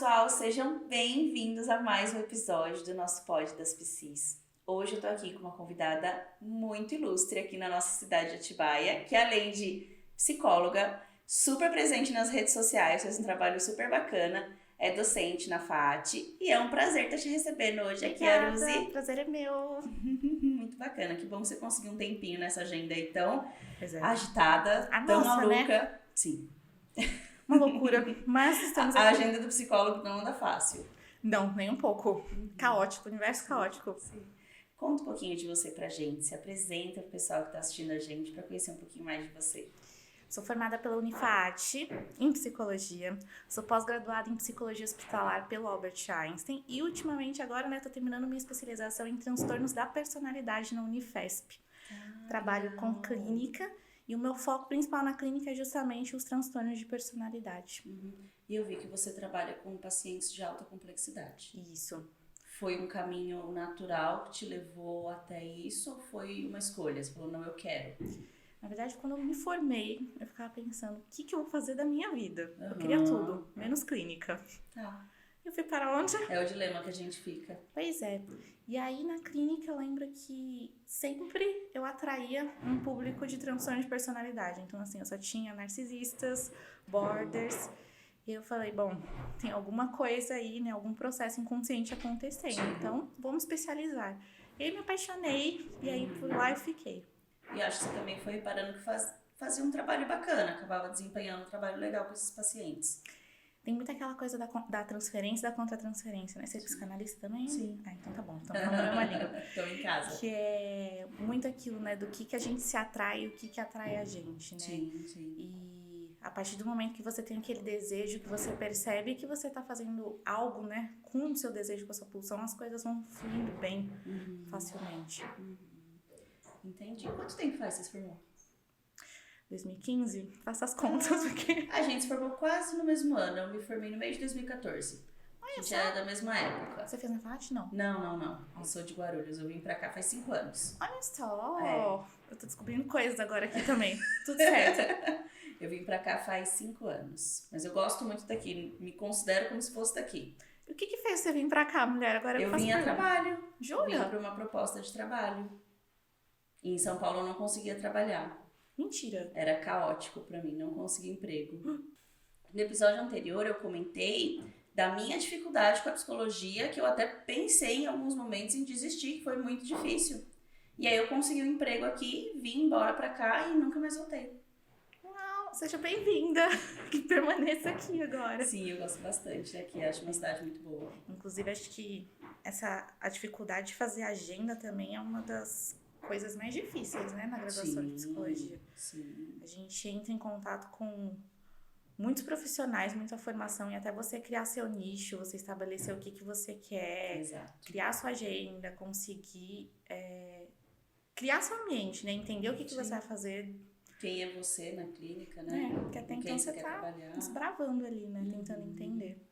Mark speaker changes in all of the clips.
Speaker 1: pessoal, sejam bem-vindos a mais um episódio do nosso Pod das Psis. Hoje eu tô aqui com uma convidada muito ilustre aqui na nossa cidade de Atibaia, que além de psicóloga, super presente nas redes sociais, faz um trabalho super bacana, é docente na FAAT e é um prazer estar te recebendo hoje aqui, Aruzi.
Speaker 2: O prazer é meu.
Speaker 1: Muito bacana, que bom que você conseguiu um tempinho nessa agenda aí tão
Speaker 2: agitada,
Speaker 1: tão
Speaker 2: nossa,
Speaker 1: maluca.
Speaker 2: Né?
Speaker 1: Sim.
Speaker 2: Uma loucura, mas estamos aqui.
Speaker 1: A agenda do psicólogo não anda fácil.
Speaker 2: Não, nem um pouco. Caótico, universo caótico.
Speaker 1: Sim. Conta um pouquinho de você pra gente, se apresenta pro pessoal que tá assistindo a gente pra conhecer um pouquinho mais de você.
Speaker 2: Sou formada pela Unifaat em psicologia, sou pós-graduada em psicologia hospitalar pelo Albert Einstein e ultimamente agora, tô terminando minha especialização em transtornos da personalidade na Unifesp. Trabalho com clínica e o meu foco principal na clínica é justamente os transtornos de personalidade.
Speaker 1: E eu vi que você trabalha com pacientes de alta complexidade.
Speaker 2: Isso.
Speaker 1: Foi um caminho natural que te levou até isso ou foi uma escolha? Você falou, não, eu quero.
Speaker 2: Na verdade, quando eu me formei, eu ficava pensando, o que eu vou fazer da minha vida? Eu queria tudo, menos clínica.
Speaker 1: Tá.
Speaker 2: Eu fui para onde?
Speaker 1: É o dilema que a gente fica.
Speaker 2: Pois é. E aí, na clínica, eu lembro que sempre eu atraía um público de transtorno de personalidade. Então, assim, eu só tinha narcisistas, borders. E eu falei, bom, tem alguma coisa aí, né? Algum processo inconsciente acontecendo. Então, vamos especializar. E aí, me apaixonei. E aí, por lá eu fiquei.
Speaker 1: E acho que você também foi reparando que fazia um trabalho bacana. Acabava desempenhando um trabalho legal com esses pacientes.
Speaker 2: Tem muito aquela coisa da transferência e da contra-transferência, né? Você é psicanalista também?
Speaker 1: Sim.
Speaker 2: Ah, então tá bom. Então falando a mesma língua.
Speaker 1: Tô em casa.
Speaker 2: Que é muito aquilo, né? Do que a gente se atrai e o que atrai a gente, né?
Speaker 1: Sim.
Speaker 2: E a partir do momento que você tem aquele desejo, que você percebe que você tá fazendo algo, né? Com o seu desejo, com a sua pulsão, as coisas vão fluindo bem, facilmente.
Speaker 1: Entendi. Quanto tempo faz que você se formou?
Speaker 2: 2015? Faça as contas, porque...
Speaker 1: A gente se formou quase no mesmo ano. Eu me formei no mês de 2014. A gente era da mesma época.
Speaker 2: Você fez na FAAT, não?
Speaker 1: Não. Eu sou de Guarulhos. Eu vim pra cá faz 5 anos.
Speaker 2: Olha só! Eu tô descobrindo coisas agora aqui também. Tudo certo.
Speaker 1: Eu vim pra cá faz 5 anos. Mas eu gosto muito daqui. Me considero como se fosse daqui.
Speaker 2: E o que fez você vir pra cá, mulher? Agora
Speaker 1: eu vim a trabalho.
Speaker 2: Jura?
Speaker 1: Vim pra uma proposta de trabalho. E em São Paulo eu não conseguia trabalhar.
Speaker 2: Mentira.
Speaker 1: Era caótico pra mim, não conseguia emprego. No episódio anterior eu comentei da minha dificuldade com a psicologia, que eu até pensei em alguns momentos em desistir, que foi muito difícil. E aí eu consegui um emprego aqui, vim embora pra cá e nunca mais voltei.
Speaker 2: Uau, seja bem-vinda, que permaneça aqui agora.
Speaker 1: Sim, eu gosto bastante daqui, acho uma cidade muito boa.
Speaker 2: Inclusive, acho que a dificuldade de fazer agenda também é uma das coisas mais difíceis, né, na graduação de psicologia.
Speaker 1: Sim.
Speaker 2: A gente entra em contato com muitos profissionais, muita formação, e até você criar seu nicho, você estabelecer o que você quer,
Speaker 1: Exato.
Speaker 2: Criar sua agenda, conseguir criar seu ambiente, né, entender o que você vai fazer.
Speaker 1: Quem é você na clínica, né?
Speaker 2: Que até então você tá desbravando ali, né, tentando entender.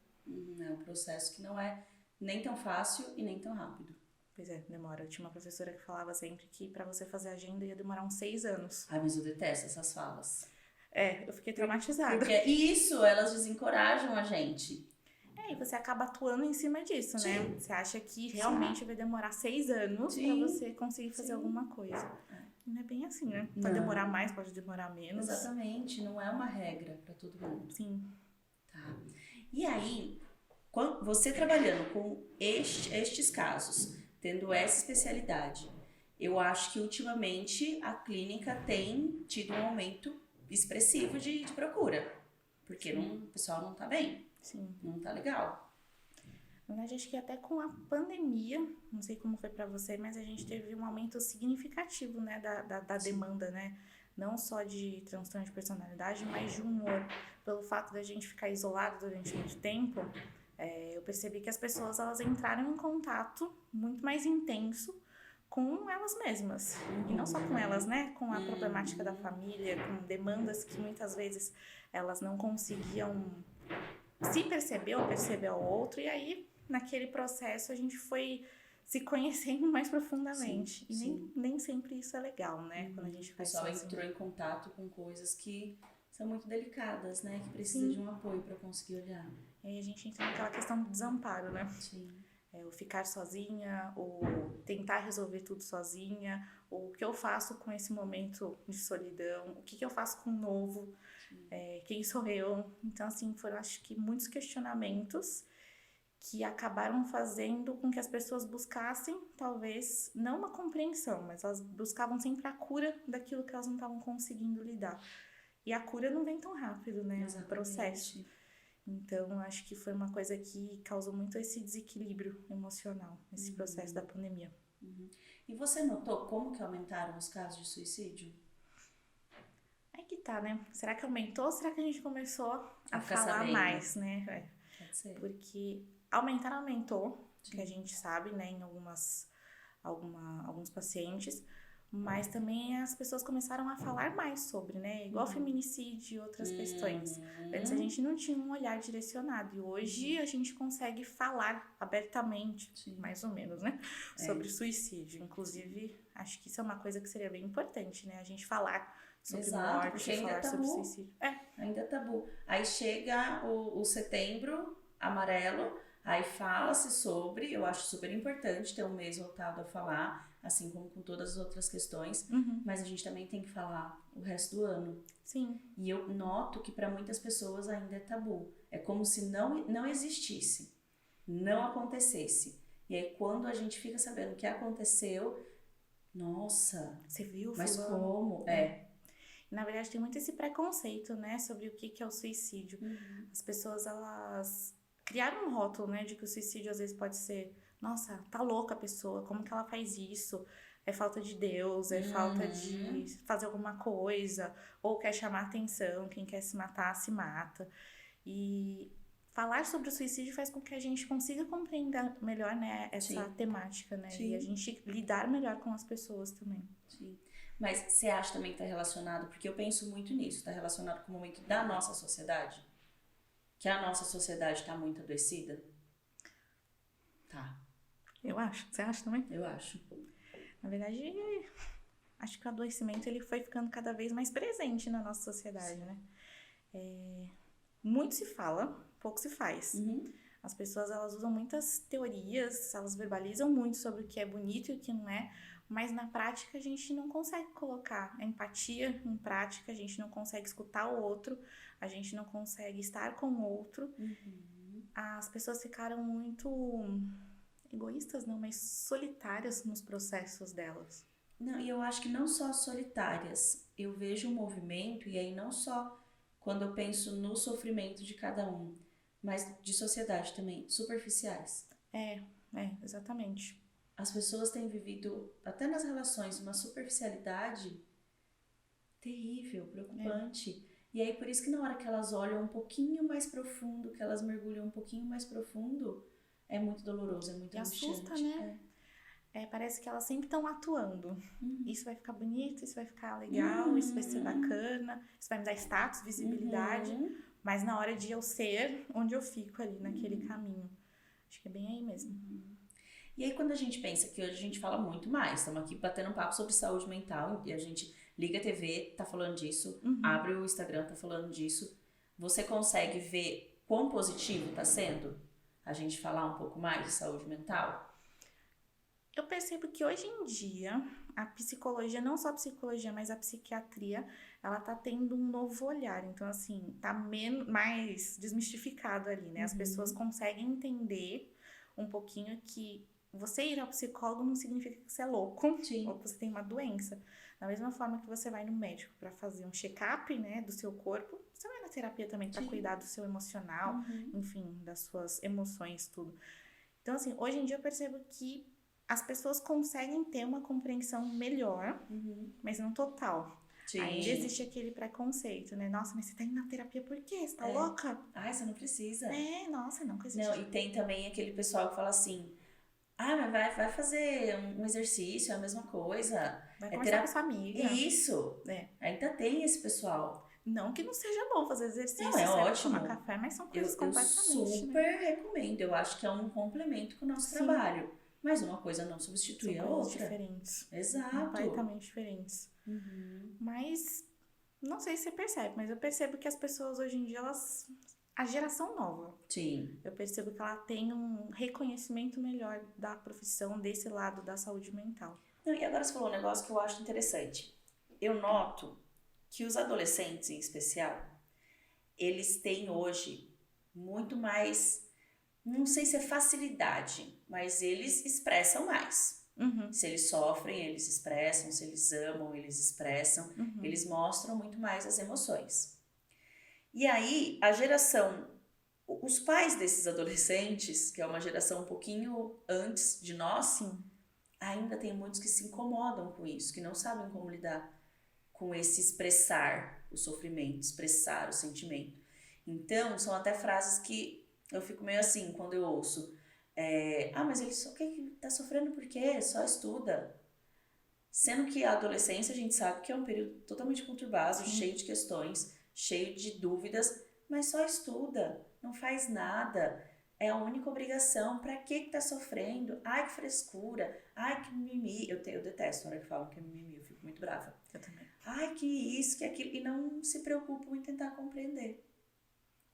Speaker 1: É um processo que não é nem tão fácil e nem tão rápido.
Speaker 2: Pois é, demora. Eu tinha uma professora que falava sempre que pra você fazer agenda ia demorar uns 6 anos.
Speaker 1: Ai, mas eu detesto essas falas.
Speaker 2: Eu fiquei traumatizada.
Speaker 1: Porque isso, elas desencorajam a gente.
Speaker 2: E você acaba atuando em cima disso, né? Você acha que realmente vai demorar 6 anos pra você conseguir fazer alguma coisa. Não é bem assim, né? Pode demorar mais, pode demorar menos.
Speaker 1: Exatamente, não é uma regra pra todo mundo.
Speaker 2: Sim.
Speaker 1: Tá. E aí, você trabalhando com estes casos, tendo essa especialidade, eu acho que ultimamente a clínica tem tido um aumento expressivo de procura. Porque o pessoal não tá bem.
Speaker 2: Sim.
Speaker 1: Não tá legal.
Speaker 2: Na verdade, acho que até com a pandemia, não sei como foi pra você, mas a gente teve um aumento significativo, né, da demanda, né? Não só de transtorno de personalidade, mas de humor. Pelo fato da gente ficar isolado durante muito tempo, eu percebi que as pessoas elas entraram em contato muito mais intenso com elas mesmas. E não só com elas, né? Com a problemática da família, com demandas que muitas vezes elas não conseguiam se perceber ou perceber ao outro. E aí, naquele processo, a gente foi se conhecendo mais profundamente. Nem sempre isso é legal, né? Quando a gente faz
Speaker 1: o pessoal entrou em contato com coisas que são muito delicadas, né? Que precisa de um apoio para conseguir olhar.
Speaker 2: E aí a gente entra naquela questão do desamparo, né?
Speaker 1: Sim.
Speaker 2: O ficar sozinha, ou tentar resolver tudo sozinha, ou o que eu faço com esse momento de solidão, o que eu faço com o novo, quem sou eu. Então, assim, foram, acho que, muitos questionamentos que acabaram fazendo com que as pessoas buscassem, talvez, não uma compreensão, mas elas buscavam sempre a cura daquilo que elas não estavam conseguindo lidar. E a cura não vem tão rápido, né? É um processo. Então, acho que foi uma coisa que causou muito esse desequilíbrio emocional, esse processo da pandemia.
Speaker 1: E você notou como que aumentaram os casos de suicídio?
Speaker 2: Aí que tá, né? Será que aumentou ou será que a gente começou a
Speaker 1: ficar
Speaker 2: falar
Speaker 1: sabendo.
Speaker 2: mais, né?
Speaker 1: Pode ser.
Speaker 2: Porque aumentou, que a gente sabe, né, em alguns pacientes, mas também as pessoas começaram a falar mais sobre, né? Igual feminicídio e outras questões. Antes a gente não tinha um olhar direcionado e hoje a gente consegue falar abertamente, mais ou menos, né? Sobre suicídio. Inclusive, acho que isso é uma coisa que seria bem importante, né? A gente falar sobre morte,
Speaker 1: porque ainda
Speaker 2: falar
Speaker 1: é tabu.
Speaker 2: sobre suicídio.
Speaker 1: Ainda é tabu. Aí chega o setembro amarelo, aí fala-se sobre, eu acho super importante ter um mês voltado a falar, assim como com todas as outras questões, mas a gente também tem que falar o resto do ano.
Speaker 2: Sim.
Speaker 1: E eu noto que para muitas pessoas ainda é tabu. É como se não existisse, não acontecesse. E aí quando a gente fica sabendo o que aconteceu, nossa,
Speaker 2: você viu,
Speaker 1: mas
Speaker 2: fulano?
Speaker 1: como?
Speaker 2: Na verdade, tem muito esse preconceito, né, sobre o que é o suicídio. As pessoas, elas criaram um rótulo, né, de que o suicídio às vezes pode ser, nossa, tá louca a pessoa, como que ela faz isso? É falta de Deus, é falta de fazer alguma coisa, ou quer chamar atenção, quem quer se matar, se mata. E falar sobre o suicídio faz com que a gente consiga compreender melhor, né, essa temática, né, e a gente lidar melhor com as pessoas também.
Speaker 1: Sim. Mas você acha também que está relacionado, porque eu penso muito nisso, está relacionado com o momento da nossa sociedade? Que a nossa sociedade está muito adoecida? Tá.
Speaker 2: Eu acho. Você acha também?
Speaker 1: Eu acho.
Speaker 2: Na verdade, acho que o adoecimento ele foi ficando cada vez mais presente na nossa sociedade, né? Muito se fala, pouco se faz. As pessoas, elas usam muitas teorias, elas verbalizam muito sobre o que é bonito e o que não é, mas na prática a gente não consegue colocar a empatia em prática, a gente não consegue escutar o outro, a gente não consegue estar com o outro. As pessoas ficaram muito egoístas, não, mas solitárias nos processos delas.
Speaker 1: Não, e eu acho que não só solitárias, eu vejo um movimento, e aí não só quando eu penso no sofrimento de cada um, mas de sociedade também, superficiais.
Speaker 2: Exatamente.
Speaker 1: As pessoas têm vivido, até nas relações, uma superficialidade terrível, preocupante. E aí, por isso que na hora que elas olham um pouquinho mais profundo, que elas mergulham um pouquinho mais profundo, é muito doloroso, é muito angustiante.
Speaker 2: Assusta, né? Parece que elas sempre estão atuando. Isso vai ficar bonito, isso vai ficar legal, isso vai ser bacana, isso vai me dar status, visibilidade. Mas na hora de eu ser, onde eu fico ali naquele caminho. Acho que é bem aí mesmo.
Speaker 1: E aí quando a gente pensa que hoje a gente fala muito mais, estamos aqui batendo um papo sobre saúde mental e a gente liga a TV, tá falando disso, abre o Instagram, tá falando disso, você consegue ver quão positivo tá sendo a gente falar um pouco mais de saúde mental?
Speaker 2: Eu percebo que hoje em dia a psicologia, não só a psicologia, mas a psiquiatria, ela tá tendo um novo olhar. Então, assim, tá mais desmistificado ali, né? As pessoas conseguem entender um pouquinho que você ir ao psicólogo não significa que você é louco ou que você tem uma doença. Da mesma forma que você vai no médico para fazer um check-up, né, do seu corpo, você vai na terapia também para cuidar do seu emocional, enfim, das suas emoções, tudo. Então, assim, hoje em dia eu percebo que as pessoas conseguem ter uma compreensão melhor, mas não total. Ainda existe aquele preconceito, né? Nossa, mas você tá indo na terapia por quê? Você tá louca?
Speaker 1: Ai, você não precisa.
Speaker 2: Nossa, não existe.
Speaker 1: Não, e tem também aquele pessoal que fala assim, mas vai fazer um exercício, é a mesma coisa.
Speaker 2: Vai conversar com sua amiga.
Speaker 1: Isso. Ainda tem esse pessoal.
Speaker 2: Não que não seja bom fazer exercício,
Speaker 1: não, é ótimo.
Speaker 2: Tomar café, mas são coisas
Speaker 1: eu
Speaker 2: completamente...
Speaker 1: super recomendo. Eu acho que é um complemento com o nosso trabalho. Mas uma coisa não substitui a outra.
Speaker 2: Diferentes.
Speaker 1: Exato.
Speaker 2: Completamente diferentes. Mas, não sei se você percebe, mas eu percebo que as pessoas hoje em dia, elas a geração nova.
Speaker 1: Sim.
Speaker 2: Eu percebo que ela tem um reconhecimento melhor da profissão desse lado da saúde mental.
Speaker 1: Não, e agora você falou um negócio que eu acho interessante. Eu noto que os adolescentes, em especial, eles têm hoje muito mais, não sei se é facilidade, mas eles expressam mais.
Speaker 2: Uhum.
Speaker 1: Se eles sofrem, eles expressam. Se eles amam, eles expressam.
Speaker 2: Uhum.
Speaker 1: Eles mostram muito mais as emoções. E aí, a geração, os pais desses adolescentes, que é uma geração um pouquinho antes de nós,
Speaker 2: Sim.
Speaker 1: ainda tem muitos que se incomodam com isso, que não sabem como lidar com esse expressar o sofrimento, expressar o sentimento. Então, são até frases que eu fico meio assim, quando eu ouço. Mas ele só tá sofrendo por quê? Só estuda. Sendo que a adolescência, a gente sabe que é um período totalmente conturbado,
Speaker 2: Sim.
Speaker 1: cheio de questões, cheio de dúvidas, mas só estuda, não faz nada. É a única obrigação. Pra que tá sofrendo? Ai, que frescura. Ai, que mimimi. Eu detesto na hora que falam que é mimimi, eu fico muito brava.
Speaker 2: Eu também.
Speaker 1: Ai, que isso, que aquilo. E não se preocupam em tentar compreender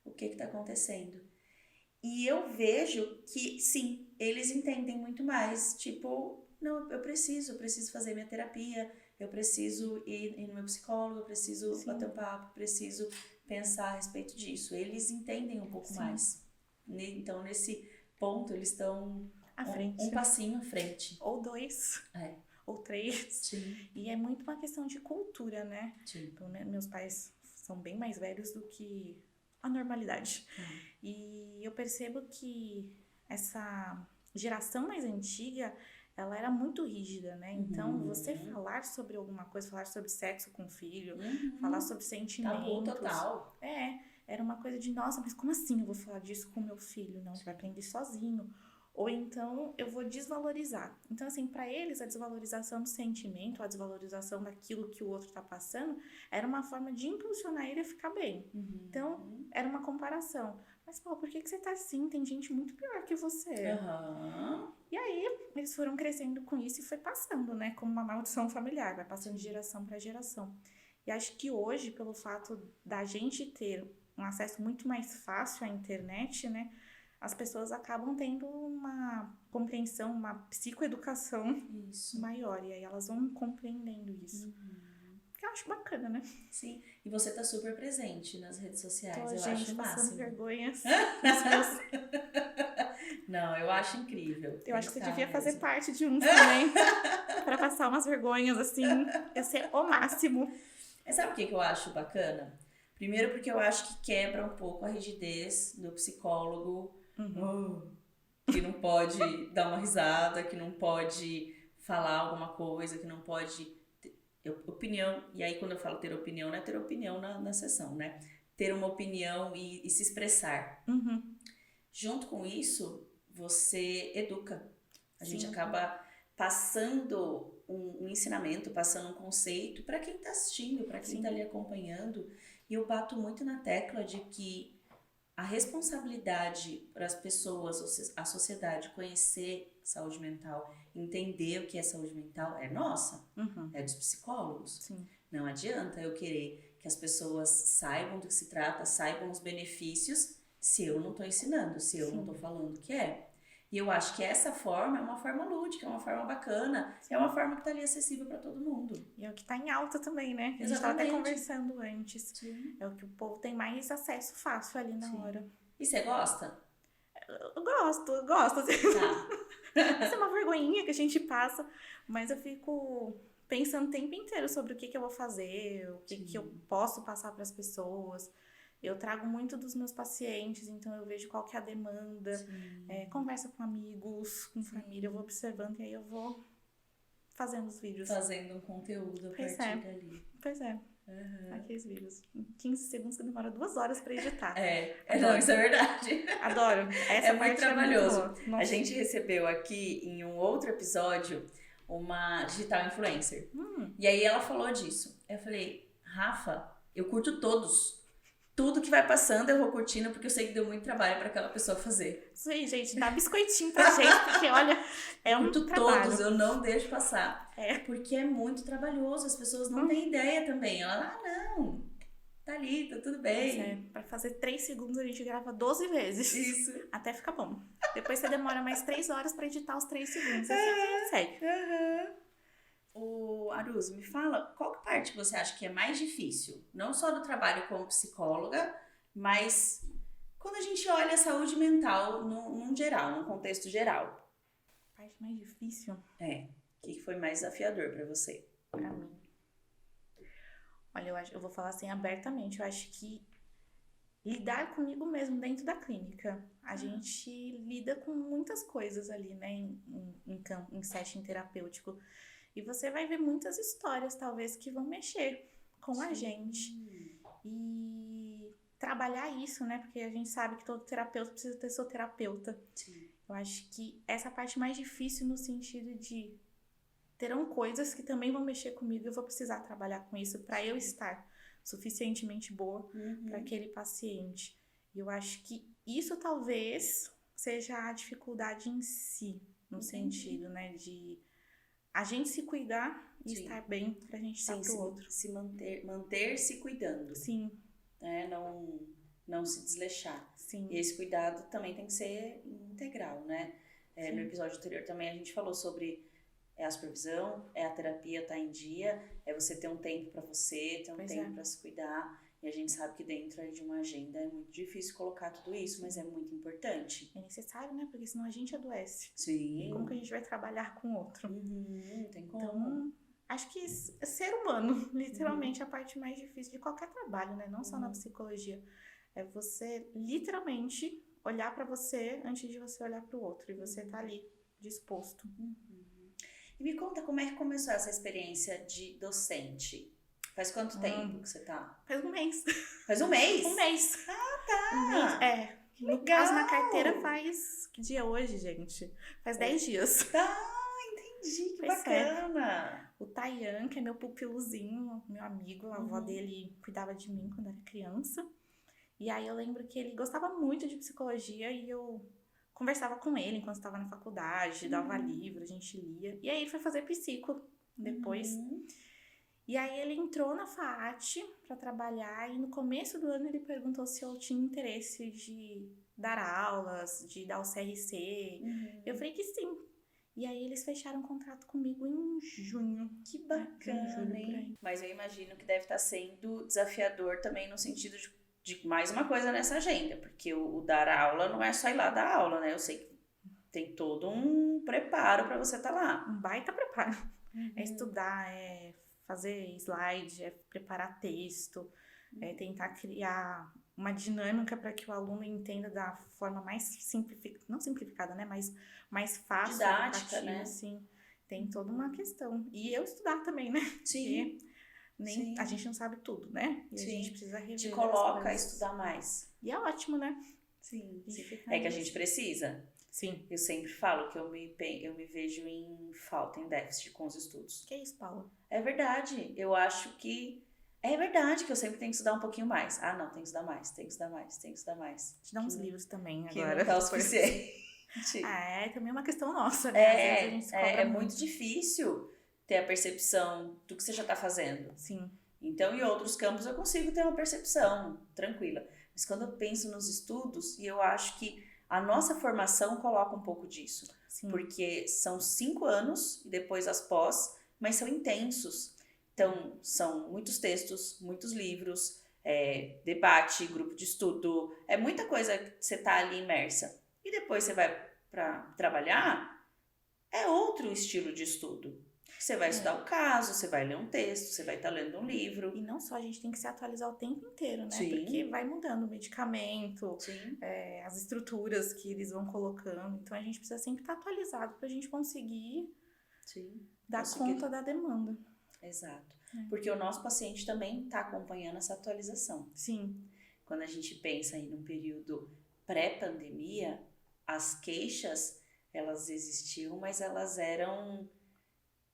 Speaker 1: o que tá acontecendo. E eu vejo que, sim, eles entendem muito mais. Tipo, não, eu preciso fazer minha terapia, eu preciso ir no meu psicólogo, eu preciso
Speaker 2: Sim.
Speaker 1: bater um papo, preciso pensar a respeito disso. Eles entendem um pouco
Speaker 2: Sim.
Speaker 1: mais. Então, nesse ponto, eles estão
Speaker 2: À frente.
Speaker 1: um passinho à frente.
Speaker 2: Ou 2.
Speaker 1: É.
Speaker 2: Ou 3.
Speaker 1: Sim.
Speaker 2: E é muito uma questão de cultura, né?
Speaker 1: Sim.
Speaker 2: Pelo menos meus pais são bem mais velhos do que a normalidade. E eu percebo que essa geração mais antiga, ela era muito rígida, né? Então, você falar sobre alguma coisa, falar sobre sexo com o filho, falar sobre sentimentos...
Speaker 1: Tabu total.
Speaker 2: Era uma coisa de, nossa, mas como assim eu vou falar disso com meu filho? Não, ele vai aprender sozinho. Ou então, eu vou desvalorizar. Então, assim, para eles, a desvalorização do sentimento, a desvalorização daquilo que o outro tá passando, era uma forma de impulsionar ele a ficar bem. Então, era uma comparação. Mas, pô, por que você tá assim? Tem gente muito pior que você. E aí, eles foram crescendo com isso e foi passando, né? Como uma maldição familiar, vai passando de geração para geração. E acho que hoje, pelo fato da gente ter um acesso muito mais fácil à internet, né? As pessoas acabam tendo uma compreensão, uma psicoeducação maior. E aí elas vão compreendendo isso. Que eu acho bacana, né?
Speaker 1: Sim. E você tá super presente nas redes sociais.
Speaker 2: Tô,
Speaker 1: eu
Speaker 2: gente,
Speaker 1: acho
Speaker 2: passando
Speaker 1: máximo.
Speaker 2: vergonhas.
Speaker 1: Não, eu acho incrível.
Speaker 2: Eu acho que você devia fazer parte de um também. Pra passar umas vergonhas, assim. Ia ser o máximo.
Speaker 1: Mas sabe o que eu acho bacana? Primeiro porque eu acho que quebra um pouco a rigidez do psicólogo, que não pode dar uma risada, que não pode falar alguma coisa, que não pode ter opinião. E aí quando eu falo ter opinião, não é ter opinião na sessão, né? Ter uma opinião e se expressar. Junto com isso, você educa. A gente acaba passando um ensinamento, passando um conceito para quem está assistindo, para quem está ali acompanhando. E eu bato muito na tecla de que a responsabilidade para as pessoas, a sociedade conhecer saúde mental, entender o que é saúde mental é nossa, é dos psicólogos.
Speaker 2: Sim.
Speaker 1: Não adianta eu querer que as pessoas saibam do que se trata, saibam os benefícios, se eu não estou ensinando, se eu não estou falando o que é. E eu acho que essa forma é uma forma lúdica, é uma forma bacana, é uma forma que está ali acessível para todo mundo.
Speaker 2: E é o que está em alta também, né? A gente estava até conversando antes. Sim. É o que o povo tem mais acesso fácil ali na hora.
Speaker 1: E você gosta?
Speaker 2: Eu gosto. Assim. Tá. Isso é uma vergonhinha que a gente passa, mas eu fico pensando o tempo inteiro sobre o que eu vou fazer, o que eu posso passar para as pessoas. Eu trago muito dos meus pacientes, então eu vejo qual que é a demanda, conversa com amigos, com família, eu vou observando e aí eu vou fazendo os vídeos.
Speaker 1: Fazendo um conteúdo a partir dali.
Speaker 2: Pois é. Aqueles vídeos. Em 15 segundos que demora 2 horas pra editar.
Speaker 1: Não, isso é verdade.
Speaker 2: Adoro. Essa
Speaker 1: muito trabalhoso.
Speaker 2: Muito
Speaker 1: a gente recebeu aqui em um outro episódio uma digital influencer. E aí ela falou disso. Eu falei, Rafa, eu curto todos. Tudo que vai passando eu vou curtindo, porque eu sei que deu muito trabalho para aquela pessoa fazer.
Speaker 2: Isso aí, gente. Dá biscoitinho pra gente, porque olha, é um
Speaker 1: curto
Speaker 2: trabalho.
Speaker 1: Todos, eu não deixo passar. Porque é muito trabalhoso, as pessoas não têm ideia também. Ela, não, tá ali, tá tudo bem.
Speaker 2: Pra fazer 3 segundos a gente grava 12 vezes.
Speaker 1: Isso.
Speaker 2: Até ficar bom. Depois você demora mais 3 horas pra editar os 3 segundos. Assim a gente segue.
Speaker 1: O Aruzo, me fala, qual que parte você acha que é mais difícil? Não só do trabalho como psicóloga, mas quando a gente olha a saúde mental num geral, num contexto geral.
Speaker 2: A parte mais difícil?
Speaker 1: O que foi mais desafiador pra você?
Speaker 2: Pra mim. Olha, eu vou falar assim abertamente. Eu acho que lidar comigo mesmo dentro da clínica. A gente lida com muitas coisas ali, né? Em setting terapêutico. E você vai ver muitas histórias, talvez, que vão mexer com a gente. E trabalhar isso, né? Porque a gente sabe que todo terapeuta precisa ter seu terapeuta.
Speaker 1: Sim.
Speaker 2: Eu acho que essa é a parte mais difícil no sentido de terão coisas que também vão mexer comigo e eu vou precisar trabalhar com isso para eu estar suficientemente boa para aquele paciente. E eu acho que isso talvez seja a dificuldade em si, no sentido, né? De a gente se cuidar e estar bem pra gente estar pro outro.
Speaker 1: Se manter se cuidando.
Speaker 2: Sim.
Speaker 1: Né? Não se desleixar.
Speaker 2: Sim.
Speaker 1: E esse cuidado também tem que ser integral, né? No episódio anterior também a gente falou sobre a supervisão, a terapia tá em dia, você ter um tempo pra você, ter um tempo pra se cuidar. E a gente sabe que dentro aí de uma agenda é muito difícil colocar tudo isso, mas é muito importante.
Speaker 2: É necessário, né? Porque senão a gente adoece.
Speaker 1: Sim.
Speaker 2: Como que a gente vai trabalhar com o outro?
Speaker 1: Tem como.
Speaker 2: Então, acho que ser humano, literalmente, é a parte mais difícil de qualquer trabalho, né? Não só na psicologia. É você, literalmente, olhar pra você antes de você olhar pro outro. E você tá ali, disposto.
Speaker 1: E me conta como é que começou essa experiência de docente? Faz quanto tempo que você tá?
Speaker 2: Faz um mês.
Speaker 1: Faz um mês?
Speaker 2: Um mês.
Speaker 1: Ah, tá.
Speaker 2: Um mês,
Speaker 1: Legal.
Speaker 2: No caso, na carteira faz... Que dia é hoje, gente? Faz 10 dias.
Speaker 1: Tá, entendi. Que bacana.
Speaker 2: O Tayan, que é meu pupiluzinho, meu amigo, a avó dele cuidava de mim quando era criança. E aí eu lembro que ele gostava muito de psicologia e eu conversava com ele enquanto estava na faculdade, dava livro, a gente lia. E aí ele foi fazer psico depois. E aí ele entrou na FAAT para trabalhar e no começo do ano ele perguntou se eu tinha interesse de dar aulas, de dar o CRC. Eu falei que sim. E aí eles fecharam um contrato comigo em junho.
Speaker 1: Que bacana, hein? Mas eu imagino que deve estar sendo desafiador também no sentido de mais uma coisa nessa agenda, porque o dar aula não é só ir lá dar aula, né? Eu sei que tem todo um preparo para você estar lá.
Speaker 2: Um baita preparo. É estudar, é fazer slide, é preparar texto, é tentar criar uma dinâmica para que o aluno entenda da forma mais simplificada, não simplificada, né? Mas mais fácil.
Speaker 1: Didática, né?
Speaker 2: Assim. Tem toda uma questão. E eu estudar também, né?
Speaker 1: Sim.
Speaker 2: Porque a gente não sabe tudo, né? E a gente precisa rever.
Speaker 1: Te coloca a estudar mais.
Speaker 2: E é ótimo, né?
Speaker 1: Sim. É que a gente precisa.
Speaker 2: Sim.
Speaker 1: Eu sempre falo que eu me vejo em falta, em déficit com os estudos.
Speaker 2: Que é isso, Paula?
Speaker 1: É verdade. Eu acho que é verdade que eu sempre tenho que estudar um pouquinho mais. Ah, não, tem que estudar mais, tem que estudar mais, tem que estudar mais.
Speaker 2: Te dá uns livros também
Speaker 1: que
Speaker 2: agora.
Speaker 1: Não tá o suficiente.
Speaker 2: É também uma questão nossa, né? Às vezes a gente
Speaker 1: é muito difícil ter a percepção do que você já tá fazendo.
Speaker 2: Sim.
Speaker 1: Então, em outros campos eu consigo ter uma percepção tranquila. Mas quando eu penso nos estudos, e eu acho que a nossa formação coloca um pouco disso.
Speaker 2: Sim.
Speaker 1: Porque são 5 anos e depois as pós, mas são intensos. Então, são muitos textos, muitos livros, debate, grupo de estudo, é muita coisa que você tá ali imersa. E depois você vai para trabalhar, é outro estilo de estudo. Você vai estudar o caso, você vai ler um texto, você vai estar lendo um livro.
Speaker 2: E não só, a gente tem que se atualizar o tempo inteiro, né?
Speaker 1: Sim.
Speaker 2: Porque vai mudando o medicamento,
Speaker 1: Sim.
Speaker 2: As estruturas que eles vão colocando. Então, a gente precisa sempre estar atualizado para a gente conseguir dar conta da demanda.
Speaker 1: Exato. Porque o nosso paciente também está acompanhando essa atualização.
Speaker 2: Sim.
Speaker 1: Quando a gente pensa aí num período pré-pandemia, as queixas, elas existiam, mas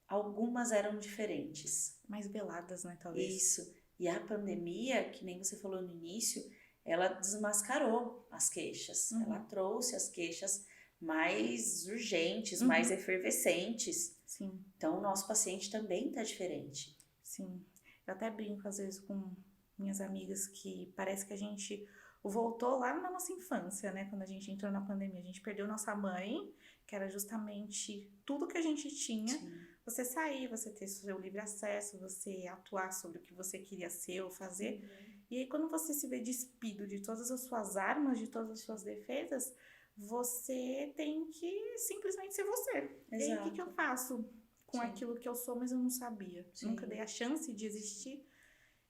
Speaker 1: algumas eram diferentes.
Speaker 2: Mais veladas, né, talvez.
Speaker 1: Isso. E a pandemia, que nem você falou no início, ela desmascarou as queixas. Ela trouxe as queixas mais urgentes, mais efervescentes.
Speaker 2: Sim.
Speaker 1: Então, o nosso paciente também está diferente.
Speaker 2: Sim. Eu até brinco, às vezes, com minhas amigas que parece que a gente voltou lá na nossa infância, né? Quando a gente entrou na pandemia. A gente perdeu nossa mãe, que era justamente tudo que a gente tinha.
Speaker 1: Sim.
Speaker 2: Você sair, você ter seu livre acesso, você atuar sobre o que você queria ser ou fazer. E aí, quando você se vê despido de todas as suas armas, de todas as suas defesas, você tem que simplesmente ser você. E aí, o que eu faço com
Speaker 1: Sim.
Speaker 2: aquilo que eu sou, mas eu não sabia?
Speaker 1: Sim.
Speaker 2: Nunca dei a chance de existir.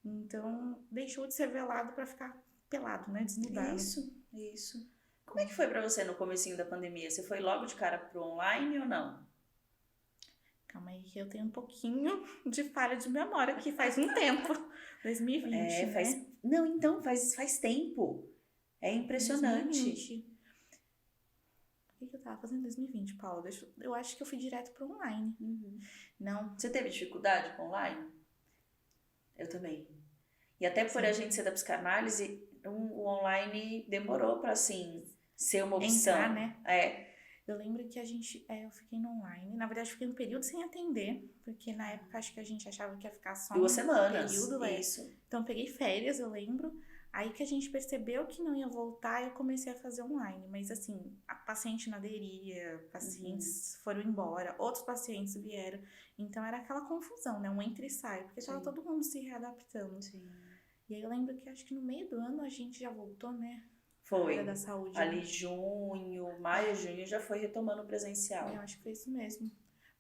Speaker 2: Então, deixou de ser velado pra ficar pelado, né? Desnudado.
Speaker 1: Isso. Como é que foi pra você no comecinho da pandemia? Você foi logo de cara pro online ou não?
Speaker 2: Calma aí que eu tenho um pouquinho de falha de memória, que faz um tempo. 2020, né?
Speaker 1: Não, então, faz tempo. É impressionante.
Speaker 2: 2020. O que eu tava fazendo em 2020, Paula? Eu acho que eu fui direto pro online. Não.
Speaker 1: Você teve dificuldade com online? Eu também. E até por a gente ser da psicanálise, o online demorou pra, assim, ser uma opção.
Speaker 2: Entrar, né?
Speaker 1: É.
Speaker 2: Eu lembro que eu fiquei no online. Na verdade, eu fiquei um período sem atender, porque na época acho que a gente achava que ia ficar só
Speaker 1: 2 semanas.
Speaker 2: período.
Speaker 1: Isso.
Speaker 2: Então, eu peguei férias, eu lembro. Aí que a gente percebeu que não ia voltar, eu comecei a fazer online. Mas assim, a paciente não aderia, pacientes foram embora, outros pacientes vieram. Então, era aquela confusão, né? Um entra e sai, porque tava todo mundo se readaptando.
Speaker 1: Sim.
Speaker 2: E aí, eu lembro que acho que no meio do ano a gente já voltou, né?
Speaker 1: Foi.
Speaker 2: Área da saúde.
Speaker 1: Ali maio, junho, já foi retomando o presencial.
Speaker 2: Eu acho que foi isso mesmo.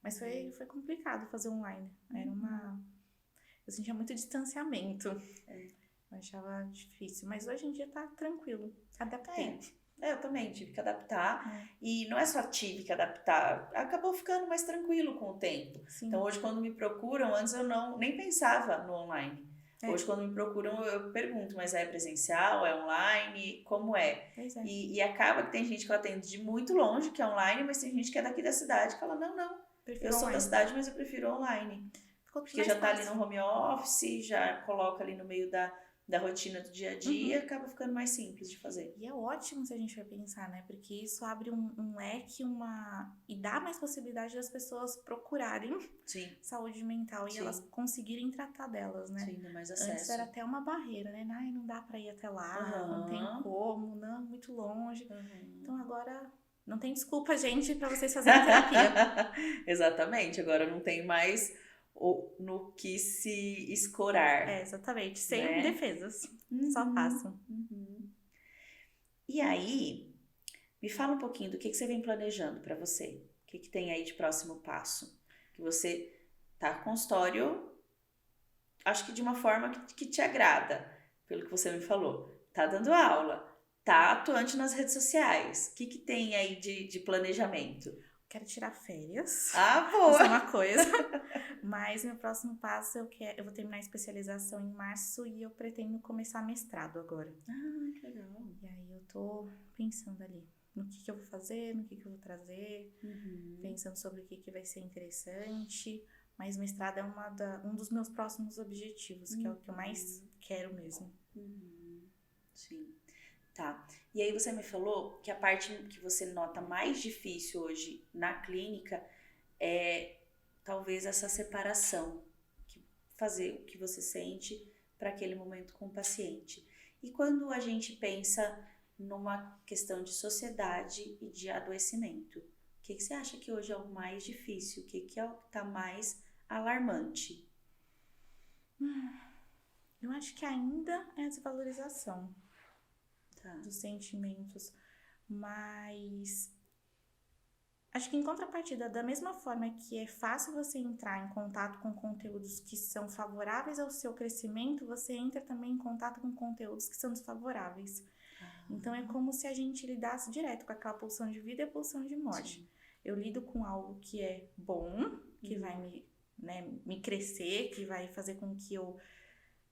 Speaker 2: Mas foi complicado fazer online. Era eu sentia muito distanciamento. Eu achava difícil. Mas hoje em dia tá tranquilo. Adaptei.
Speaker 1: Eu também tive que adaptar. E não é só tive que adaptar. Acabou ficando mais tranquilo com o tempo.
Speaker 2: Sim.
Speaker 1: Então hoje quando me procuram, antes eu nem pensava no online. Hoje, quando me procuram, eu pergunto, mas é presencial, é online, como é?
Speaker 2: Pois é.
Speaker 1: E acaba que tem gente que eu atendo de muito longe, que é online, mas tem gente que é daqui da cidade, que fala, não, eu sou da cidade, mas eu prefiro online. Porque já tá ali no home office, já coloca ali no meio da rotina do dia a dia, acaba ficando mais simples de fazer.
Speaker 2: E é ótimo se a gente for pensar, né? Porque isso abre um leque, e dá mais possibilidade das pessoas procurarem saúde mental e elas conseguirem tratar delas, né?
Speaker 1: Sim, dá mais acesso.
Speaker 2: Antes era até uma barreira, né? Ai, não dá pra ir até lá, não tem como, não, muito longe. Então agora não tem desculpa, gente, pra vocês fazerem terapia.
Speaker 1: Exatamente, agora não tem mais no que se escorar.
Speaker 2: Exatamente, sem defesas, só façam.
Speaker 1: E aí, me fala um pouquinho do que você vem planejando para você. O que tem aí de próximo passo? Que você tá com consultório, acho que de uma forma que te agrada, pelo que você me falou. Tá dando aula, tá atuante nas redes sociais. O que tem aí de planejamento?
Speaker 2: Quero tirar férias.
Speaker 1: Boa!
Speaker 2: Isso é uma coisa. Mas meu próximo passo, eu vou terminar a especialização em março e eu pretendo começar mestrado agora.
Speaker 1: Que legal.
Speaker 2: E aí eu tô pensando ali no que eu vou fazer, no que eu vou trazer, pensando sobre o que vai ser interessante. Mas mestrado é um dos meus próximos objetivos, que é o que eu mais quero mesmo.
Speaker 1: Sim. Tá. E aí você me falou que a parte que você nota mais difícil hoje na clínica é talvez essa separação, fazer o que você sente para aquele momento com o paciente. E quando a gente pensa numa questão de sociedade e de adoecimento, o que você acha que hoje é o mais difícil? O que é o que está mais alarmante?
Speaker 2: Eu acho que ainda é a desvalorização dos sentimentos, mas acho que em contrapartida, da mesma forma que é fácil você entrar em contato com conteúdos que são favoráveis ao seu crescimento, você entra também em contato com conteúdos que são desfavoráveis. Então é como se a gente lidasse direto com aquela pulsão de vida e a pulsão de morte. Sim. Eu lido com algo que é bom, que vai me crescer, que vai fazer com que eu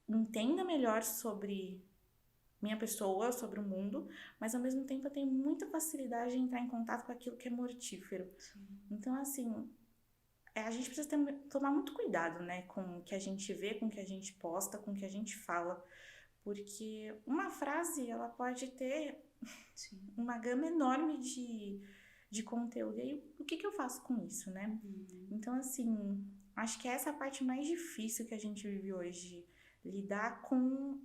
Speaker 2: entenda melhor sobre minha pessoa, sobre o mundo, mas ao mesmo tempo eu tenho muita facilidade de entrar em contato com aquilo que é mortífero. Sim. Então, assim, a gente precisa tomar muito cuidado, né, com o que a gente vê, com o que a gente posta, com o que a gente fala, porque uma frase, ela pode ter uma gama enorme de conteúdo. E aí, o que eu faço com isso, né? Então, assim, acho que essa é a parte mais difícil que a gente vive hoje, lidar com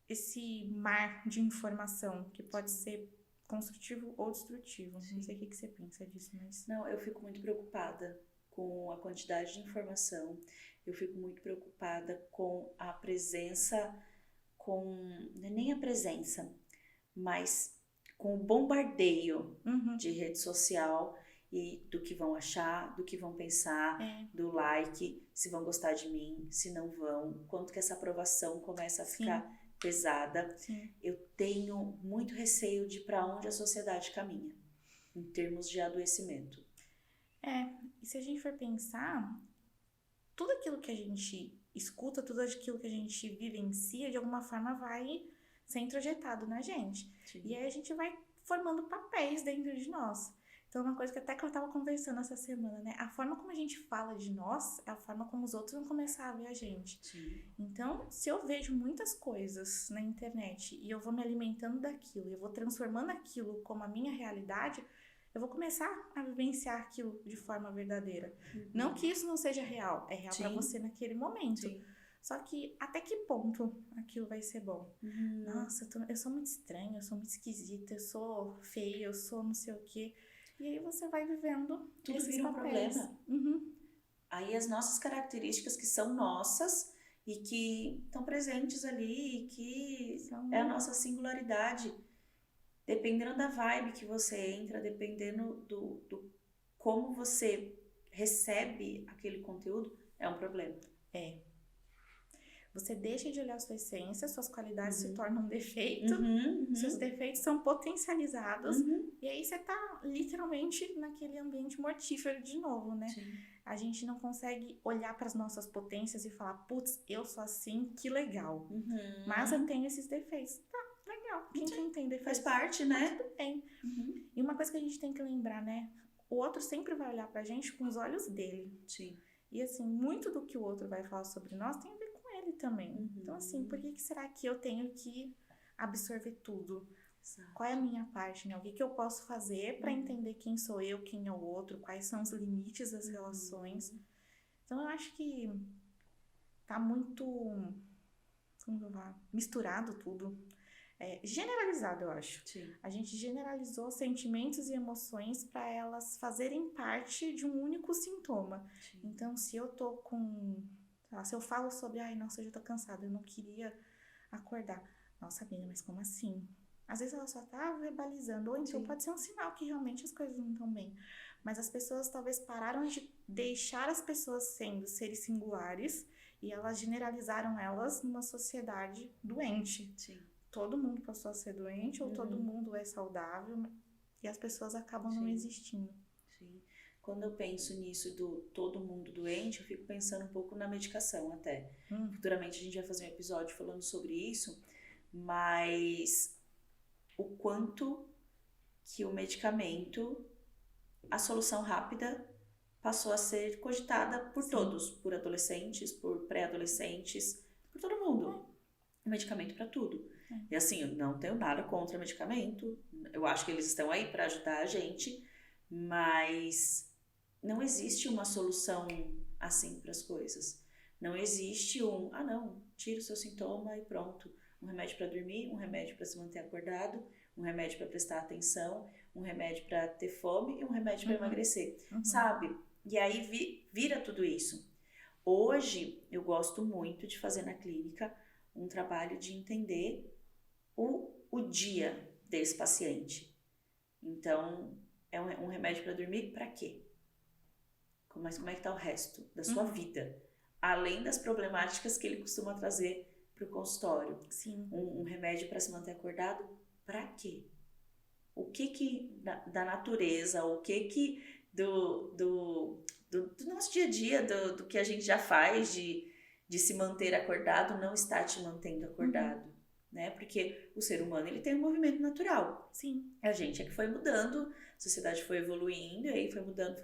Speaker 2: esse mar de informação que pode ser construtivo ou destrutivo.
Speaker 1: Sim.
Speaker 2: Não sei o que você pensa disso, mas...
Speaker 1: Não, eu fico muito preocupada com a quantidade de informação, eu fico muito preocupada com a presença, não é nem a presença, mas com o bombardeio de rede social e do que vão achar, do que vão pensar, do like, se vão gostar de mim, se não vão, quanto que essa aprovação começa a ficar pesada.
Speaker 2: Sim.
Speaker 1: Eu tenho muito receio de para onde a sociedade caminha, em termos de adoecimento.
Speaker 2: E se a gente for pensar, tudo aquilo que a gente escuta, tudo aquilo que a gente vivencia, de alguma forma vai ser introjetado na gente.
Speaker 1: Sim.
Speaker 2: E aí a gente vai formando papéis dentro de nós. Então, uma coisa que até que eu tava conversando essa semana, né? A forma como a gente fala de nós é a forma como os outros vão começar a ver a gente.
Speaker 1: Sim.
Speaker 2: Então, se eu vejo muitas coisas na internet e eu vou me alimentando daquilo, e eu vou transformando aquilo como a minha realidade, eu vou começar a vivenciar aquilo de forma verdadeira. Não que isso não seja real, é real pra você naquele momento.
Speaker 1: Sim.
Speaker 2: Só que até que ponto aquilo vai ser bom? Nossa, eu sou muito estranha, eu sou muito esquisita, eu sou feia, eu sou não sei o quê. E aí você vai vivendo
Speaker 1: Tudo
Speaker 2: esses
Speaker 1: vira um
Speaker 2: papéis.
Speaker 1: problema. Aí as nossas características que são nossas e que estão presentes ali, e que é a nossa singularidade. Dependendo da vibe que você entra, dependendo do como você recebe aquele conteúdo, é um problema.
Speaker 2: Você deixa de olhar a sua essência, suas qualidades se tornam um defeito, seus defeitos são potencializados, e aí você tá literalmente naquele ambiente mortífero de novo, né?
Speaker 1: Sim.
Speaker 2: A gente não consegue olhar para as nossas potências e falar, putz, eu sou assim, que legal. Mas eu tenho esses defeitos. Tá, legal. Quem tem defeitos?
Speaker 1: Faz parte, né?
Speaker 2: Tudo bem. E uma coisa que a gente tem que lembrar, né? O outro sempre vai olhar pra gente com os olhos dele.
Speaker 1: Sim.
Speaker 2: E assim, muito do que o outro vai falar sobre nós tem a ver com ele também. Então assim, por que será que eu tenho que absorver tudo?
Speaker 1: Exato.
Speaker 2: Qual é a minha parte, né? O que eu posso fazer pra entender quem sou eu, quem é o outro, quais são os limites das relações. Então eu acho que tá muito, como eu falo, misturado tudo. Generalizado, eu acho.
Speaker 1: Sim.
Speaker 2: A gente generalizou sentimentos e emoções para elas fazerem parte de um único sintoma.
Speaker 1: Sim.
Speaker 2: Então, se eu tô com... se eu falo sobre, ai, nossa, hoje eu tô cansada, eu não queria acordar. Nossa, amiga, mas como assim? Às vezes ela só tá verbalizando, ou então pode ser um sinal que realmente as coisas não estão bem. Mas as pessoas talvez pararam de deixar as pessoas sendo seres singulares e elas generalizaram elas numa sociedade doente.
Speaker 1: Sim.
Speaker 2: Todo mundo passou a ser doente ou todo mundo é saudável e as pessoas acabam não existindo.
Speaker 1: Sim. Quando eu penso nisso do todo mundo doente, eu fico pensando um pouco na medicação até. Futuramente a gente vai fazer um episódio falando sobre isso, mas o quanto que o medicamento, a solução rápida, passou a ser cogitada por todos, por adolescentes, por pré-adolescentes, por todo mundo. Medicamento para tudo. E assim, eu não tenho nada contra medicamento, eu acho que eles estão aí para ajudar a gente, mas não existe uma solução assim para as coisas. Não existe não, tira o seu sintoma e pronto. Um remédio para dormir, um remédio para se manter acordado, um remédio para prestar atenção, um remédio para ter fome e um remédio para emagrecer, sabe? E aí vira tudo isso. Hoje, eu gosto muito de fazer na clínica um trabalho de entender o dia desse paciente. Então, é um remédio para dormir para quê? Mas como é que tá o resto da sua vida? Além das problemáticas que ele costuma trazer para o consultório.
Speaker 2: Sim.
Speaker 1: Um remédio para se manter acordado, para quê? O que da natureza, o que do nosso dia a dia, do que a gente já faz de se manter acordado, não está te mantendo acordado, né? Porque o ser humano, ele tem um movimento natural.
Speaker 2: Sim.
Speaker 1: A gente é que foi mudando, a sociedade foi evoluindo, e aí foi mudando.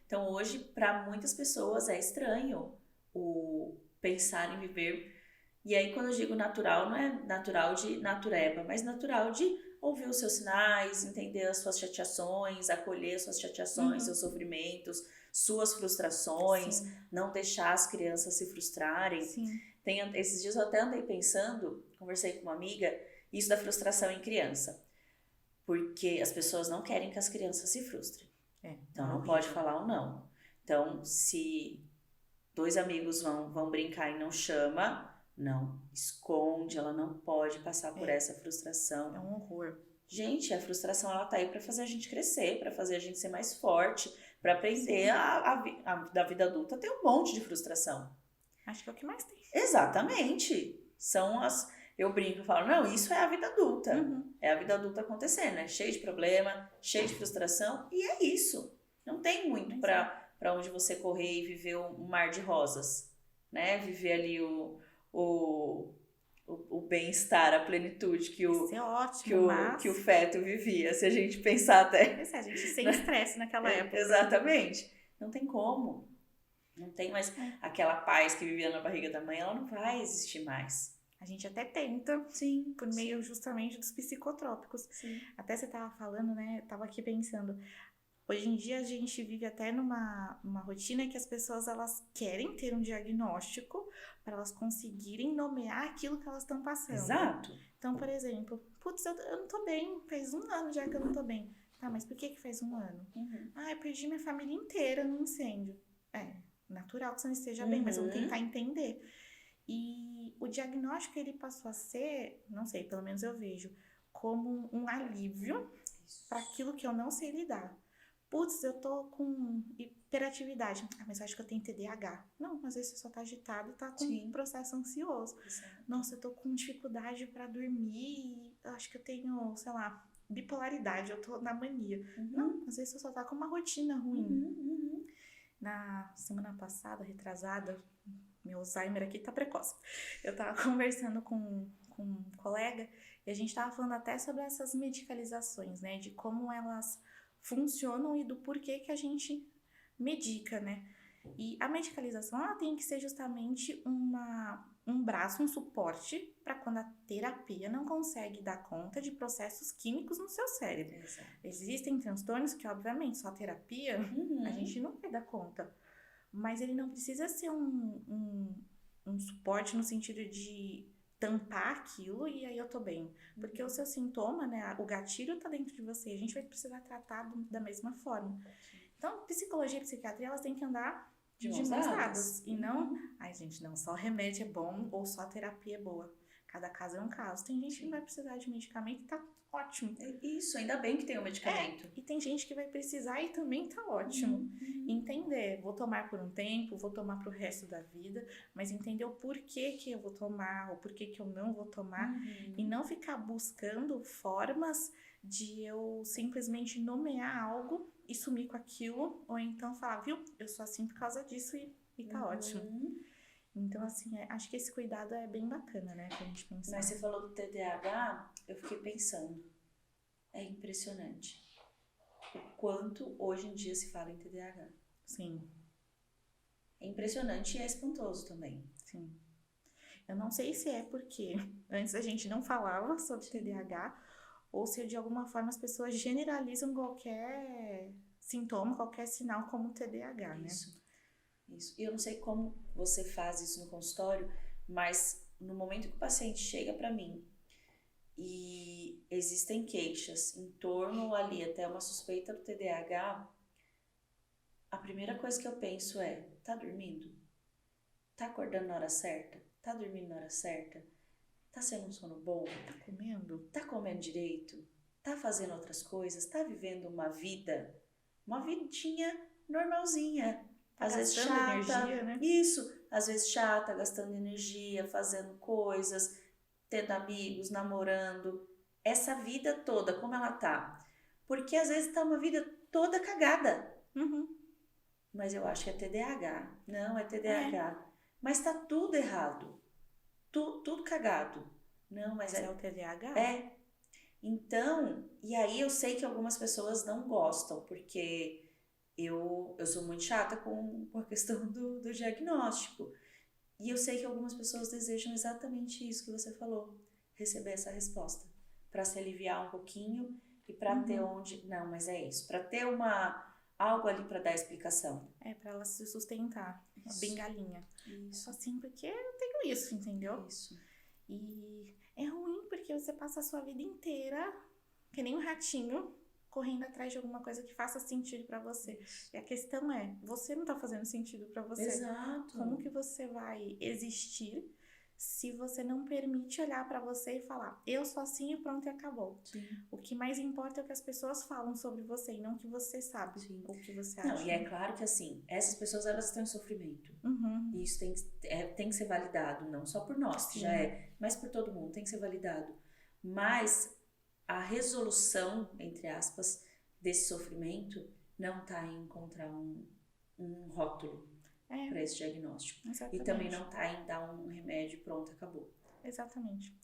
Speaker 1: Então, hoje, para muitas pessoas, é estranho o pensar em viver. E aí, quando eu digo natural, não é natural de natureba, mas natural de ouvir os seus sinais, entender as suas chateações, acolher as suas chateações, seus sofrimentos, suas frustrações,
Speaker 2: Sim.
Speaker 1: não deixar as crianças se frustrarem.
Speaker 2: Sim.
Speaker 1: Esses dias eu até andei pensando, conversei com uma amiga, isso da frustração em criança. Porque as pessoas não querem que as crianças se frustrem. Então não pode falar um não. Então, se 2 amigos vão brincar e não chama, não, esconde, ela não pode passar por essa frustração.
Speaker 2: É um horror.
Speaker 1: Gente, a frustração ela tá aí para fazer a gente crescer, para fazer a gente ser mais forte, para aprender da vida adulta tem um monte de frustração.
Speaker 2: Acho que é o que mais tem.
Speaker 1: Exatamente. Eu brinco e falo, não, isso é a vida adulta. É a vida adulta acontecendo, né? Cheio de problema, cheio de frustração, e é isso. Não tem muito para onde você correr e viver um mar de rosas, né? Viver ali o bem-estar, a plenitude que o feto vivia, se a gente pensar até.
Speaker 2: Pois é, a gente sem estresse naquela época.
Speaker 1: Exatamente. Não tem como. Não tem mais aquela paz que vivia na barriga da mãe, ela não vai existir mais.
Speaker 2: A gente até tenta,
Speaker 1: sim,
Speaker 2: por meio justamente dos psicotrópicos.
Speaker 1: Sim.
Speaker 2: Até você tava falando, né? Tava aqui pensando. Hoje em dia a gente vive até numa rotina que as pessoas elas querem ter um diagnóstico para elas conseguirem nomear aquilo que elas estão passando.
Speaker 1: Exato.
Speaker 2: Então, por exemplo, putz, eu não tô bem, faz 1 ano já que eu não tô bem. Tá, mas por que faz 1 ano? Ah, eu perdi minha família inteira num incêndio. É natural que você não esteja bem, mas vamos tentar entender. E o diagnóstico ele passou a ser, não sei, pelo menos eu vejo, como um alívio para aquilo que eu não sei lidar. Putz, eu tô com hiperatividade. Ah, mas eu acho que eu tenho TDAH. Não, às vezes você só tá agitado e tá com um processo ansioso.
Speaker 1: Exato.
Speaker 2: Nossa, eu tô com dificuldade para dormir. Eu acho que eu tenho, sei lá, bipolaridade. Eu tô na mania. Não, às vezes você só tá com uma rotina ruim. Na semana passada, retrasada, meu Alzheimer aqui tá precoce. Eu tava conversando com um colega e a gente tava falando até sobre essas medicalizações, né? De como elas funcionam e do porquê que a gente medica, né? E a medicalização, ela tem que ser justamente um braço, um suporte para quando a terapia não consegue dar conta de processos químicos no seu cérebro.
Speaker 1: Exato.
Speaker 2: Existem transtornos que, obviamente, só a terapia a gente não vai dar conta. Mas ele não precisa ser um suporte no sentido de tampar aquilo e aí eu tô bem. Porque o seu sintoma, né, o gatilho tá dentro de você. A gente vai precisar tratar da mesma forma. Então, psicologia e psiquiatria, elas têm que andar de mãos dadas. E não, ai gente, não, só remédio é bom ou só terapia é boa. Cada caso é um caso. Tem gente que não vai precisar de medicamento e tá ótimo.
Speaker 1: Isso, ainda bem que tem o medicamento.
Speaker 2: E tem gente que vai precisar e também tá ótimo. Entender, vou tomar por um tempo, vou tomar pro resto da vida, mas entender o porquê que eu vou tomar, o porquê que eu não vou tomar, e não ficar buscando formas de eu simplesmente nomear algo e sumir com aquilo, ou então falar, viu, eu sou assim por causa disso e tá ótimo. Então, assim, acho que esse cuidado é bem bacana, né, pra gente pensar.
Speaker 1: Mas você falou do TDAH, eu fiquei pensando, é impressionante o quanto hoje em dia se fala em TDAH.
Speaker 2: Sim.
Speaker 1: É impressionante e é espantoso também.
Speaker 2: Sim. Eu não sei se é porque antes a gente não falava sobre TDAH ou se de alguma forma as pessoas generalizam qualquer sintoma, qualquer sinal como TDAH, né?
Speaker 1: Isso. E eu não sei como você faz isso no consultório, mas no momento que o paciente chega para mim e existem queixas em torno ali até uma suspeita do TDAH, a primeira coisa que eu penso é, tá dormindo? Tá acordando na hora certa? Tá dormindo na hora certa? Tá sendo um sono bom?
Speaker 2: Tá comendo?
Speaker 1: Tá comendo direito? Tá fazendo outras coisas? Tá vivendo uma vidinha normalzinha.
Speaker 2: Tá
Speaker 1: às vezes chata, energia, né? Isso, às vezes chata, gastando energia, fazendo coisas, tendo amigos, namorando. Essa vida toda, como ela tá? Porque às vezes tá uma vida toda cagada. Mas eu acho que é TDAH. Não, é TDAH. Mas tá tudo errado. Tudo cagado. Não, mas
Speaker 2: é o TDAH?
Speaker 1: É. Então, e aí eu sei que algumas pessoas não gostam, porque eu sou muito chata com a questão do diagnóstico. E eu sei que algumas pessoas desejam exatamente isso que você falou. Receber essa resposta. para se aliviar um pouquinho e para ter onde... Não, mas é isso. Para ter algo ali para dar explicação.
Speaker 2: Pra ela se sustentar. Uma bengalinha.
Speaker 1: Isso.
Speaker 2: Assim, porque eu tenho isso, entendeu?
Speaker 1: Isso.
Speaker 2: E é ruim porque você passa a sua vida inteira, que nem um ratinho, correndo atrás de alguma coisa que faça sentido pra você. E a questão é, você não tá fazendo sentido pra você.
Speaker 1: Exato.
Speaker 2: Como que você vai existir se você não permite olhar pra você e falar, eu sou assim e pronto e acabou.
Speaker 1: Sim.
Speaker 2: O que mais importa é o que as pessoas falam sobre você e não o que você sabe.
Speaker 1: Sim.
Speaker 2: Ou o que você acha.
Speaker 1: Não, e é claro que assim, essas pessoas elas estão em sofrimento.
Speaker 2: Uhum.
Speaker 1: E isso tem que ser validado, não só por nós, que já é, mas por todo mundo, tem que ser validado. Mas a resolução, entre aspas, desse sofrimento não está em encontrar um rótulo para esse diagnóstico.
Speaker 2: Exatamente.
Speaker 1: E também não está em dar um remédio e pronto, acabou.
Speaker 2: Exatamente.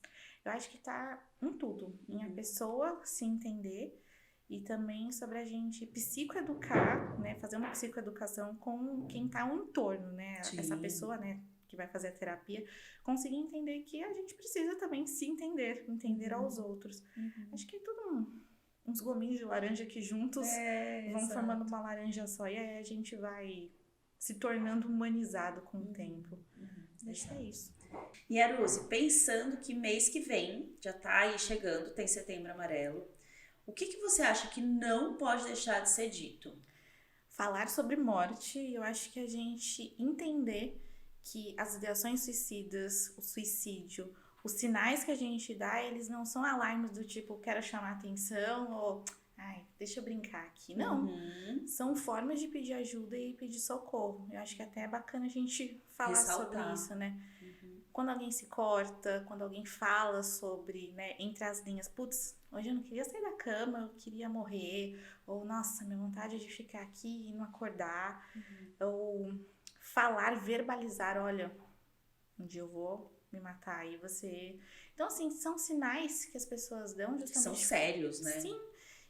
Speaker 2: Eu acho que tá em tudo. Em a pessoa se entender e também sobre a gente psicoeducar, né? Fazer uma psicoeducação com quem tá ao entorno, né?
Speaker 1: Sim.
Speaker 2: Essa pessoa, né? Que vai fazer a terapia, conseguir entender que a gente precisa também se entender aos outros. Acho que é tudo uns gominhos de laranja que juntos vão
Speaker 1: exato.
Speaker 2: formando uma laranja só. E aí a gente vai se tornando humanizado com o tempo. Acho que é isso.
Speaker 1: E Aruzi, pensando que mês que vem, já tá aí chegando, tem Setembro Amarelo, o que você acha que não pode deixar de ser dito?
Speaker 2: Falar sobre morte, eu acho que a gente entender que as ideações suicidas, o suicídio, os sinais que a gente dá, eles não são alarmes do tipo, quero chamar atenção ou, ai, deixa eu brincar aqui. Não, são formas de pedir ajuda e pedir socorro. Eu acho que até é bacana a gente falar sobre isso, né? Quando alguém se corta, quando alguém fala sobre, né, entre as linhas, putz, hoje eu não queria sair da cama, eu queria morrer, ou nossa, minha vontade é de ficar aqui e não acordar, ou falar, verbalizar, olha, um dia eu vou me matar, aí você... Então, assim, são sinais que as pessoas dão justamente...
Speaker 1: São sérios, né?
Speaker 2: Sim,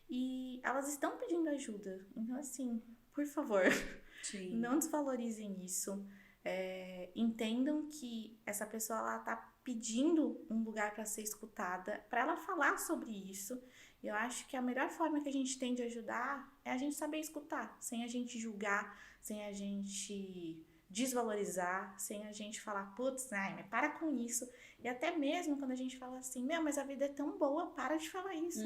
Speaker 2: e elas estão pedindo ajuda. Então, assim, por favor, não desvalorizem isso. Entendam que essa pessoa, ela tá pedindo um lugar para ser escutada, para ela falar sobre isso. Eu acho que a melhor forma que a gente tem de ajudar é a gente saber escutar, sem a gente julgar, sem a gente desvalorizar, sem a gente falar, putz, ai, mas para com isso. E até mesmo quando a gente fala assim, meu, mas a vida é tão boa, para de falar isso.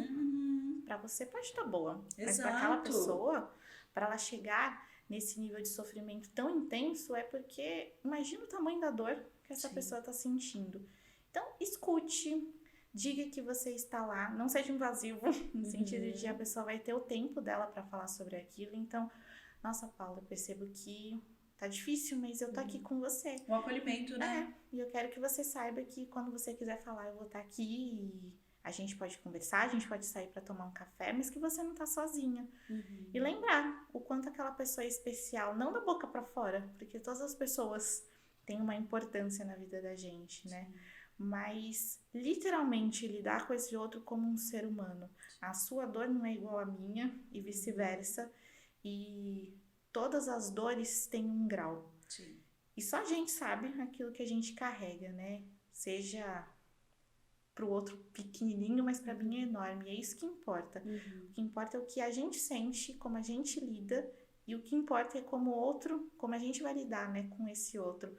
Speaker 2: Pra você pode estar boa, mas para aquela pessoa, para ela chegar nesse nível de sofrimento tão intenso, é porque imagina o tamanho da dor que essa pessoa tá sentindo. Então, escute, diga que você está lá, não seja invasivo, no sentido de a pessoa vai ter o tempo dela para falar sobre aquilo. Então, nossa, Paula, eu percebo que tá difícil, mas eu tô aqui com você.
Speaker 1: Um acolhimento, né?
Speaker 2: E eu quero que você saiba que quando você quiser falar, eu vou estar aqui e a gente pode conversar, a gente pode sair para tomar um café, mas que você não tá sozinha. E lembrar o quanto aquela pessoa é especial, não da boca para fora, porque todas as pessoas têm uma importância na vida da gente, né? Mas literalmente lidar com esse outro como um ser humano. A sua dor não é igual à minha e vice-versa. E todas as dores têm um grau. E só a gente sabe aquilo que a gente carrega, né? Seja pro outro pequenininho, mas pra mim é enorme. E é isso que importa. O que importa é o que a gente sente, como a gente lida. E o que importa é como a gente vai lidar, né, com esse outro.